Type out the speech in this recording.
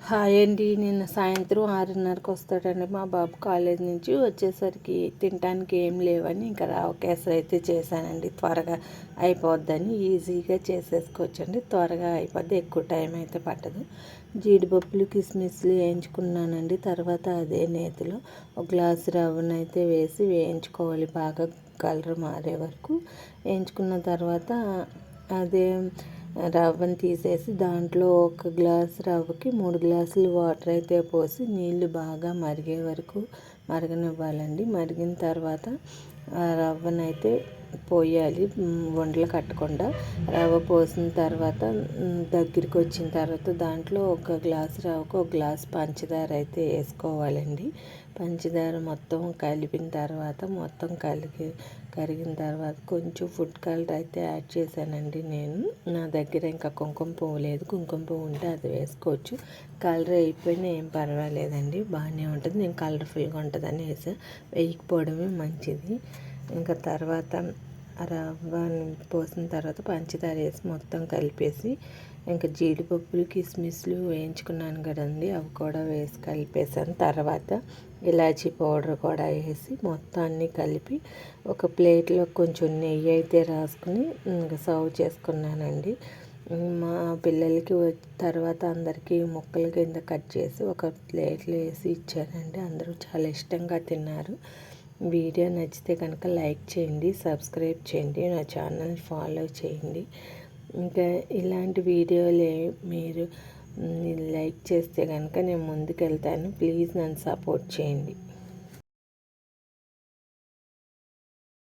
Hi అండి. నిన్న సాయంత్రం 6:30కి వస్తాడండి మా బాబు కాలేజ్ నుంచి. వచ్చేసరికి తినడానికి ఏం లేవని ఇంకా రావకేసరి అయితే చేశానండి. త్వరగా అయిపోద్దని ఈజీగా చేసేసుకోవచ్చండి. త్వరగా అయిపోద్ది, ఎక్కువ టైం అయితే పట్టదు. జీడిపప్పులు కిస్మిస్లు వేయించుకున్నానండి. తర్వాత అదే నేతిలో ఒక గ్లాసు రవ్వనైతే వేసి వేయించుకోవాలి, బాగా కలర్ మారే వరకు వేయించుకున్న తర్వాత అదే రవ్వను తీసేసి దాంట్లో ఒక గ్లాసు రవ్వకి 3 గ్లాసులు వాటర్ అయితే పోసి నీళ్ళు బాగా మరిగే వరకు మరగనివ్వాలండి. మరిగిన తర్వాత ఆ రవ్వనైతే పోయాలి, వండలు కట్టకుండా. రవ్వ పోసిన తర్వాత దగ్గరికి వచ్చిన తర్వాత దాంట్లో ఒక గ్లాసు రవ్వకు ఒక గ్లాసు పంచదార అయితే వేసుకోవాలండి. పంచదార మొత్తం కలిపిన తర్వాత మొత్తం కరిగిన తర్వాత కొంచెం ఫుడ్ కలర్ అయితే యాడ్ చేశానండి నేను. నా దగ్గర ఇంకా కుంకుమ పువ్వు లేదు, కుంకుమ పువ్వు ఉంటే అది వేసుకోవచ్చు. కలర్ అయిపోయినా ఏం పర్వాలేదండి, బాగానే ఉంటుంది. నేను కలర్ఫుల్గా ఉంటుందని వేయకపోవడమే మంచిది. ఇంకా తర్వాత రవ్వ పోసిన తర్వాత పంచదార వేసి మొత్తం కలిపేసి ఇంకా జీడిపప్పులు కిస్మిస్లు వేయించుకున్నాను కదండి, అవి కూడా వేసి కలిపేసాను. తర్వాత ఇలాచీ పౌడర్ కూడా వేసి మొత్తం అన్నీ కలిపి ఒక ప్లేట్లో కొంచెం నెయ్యి అయితే రాసుకుని ఇంకా సర్వ్ చేసుకున్నానండి. మా పిల్లలకి తర్వాత అందరికీ ముక్కల కింద కట్ చేసి ఒక ప్లేట్లో వేసి ఇచ్చానండి. అందరూ చాలా ఇష్టంగా తిన్నారు. వీడియో నచ్చితే కనుక లైక్ చేయండి, సబ్స్క్రైబ్ చేయండి, నా ఛానల్ ఫాలో చేయండి. ఇంకా ఇలాంటి వీడియోలే మీరు లైక్ చేస్తే కనుక నేను ముందుకు వెళ్తాను. ప్లీజ్ నన్ను సపోర్ట్ చేయండి.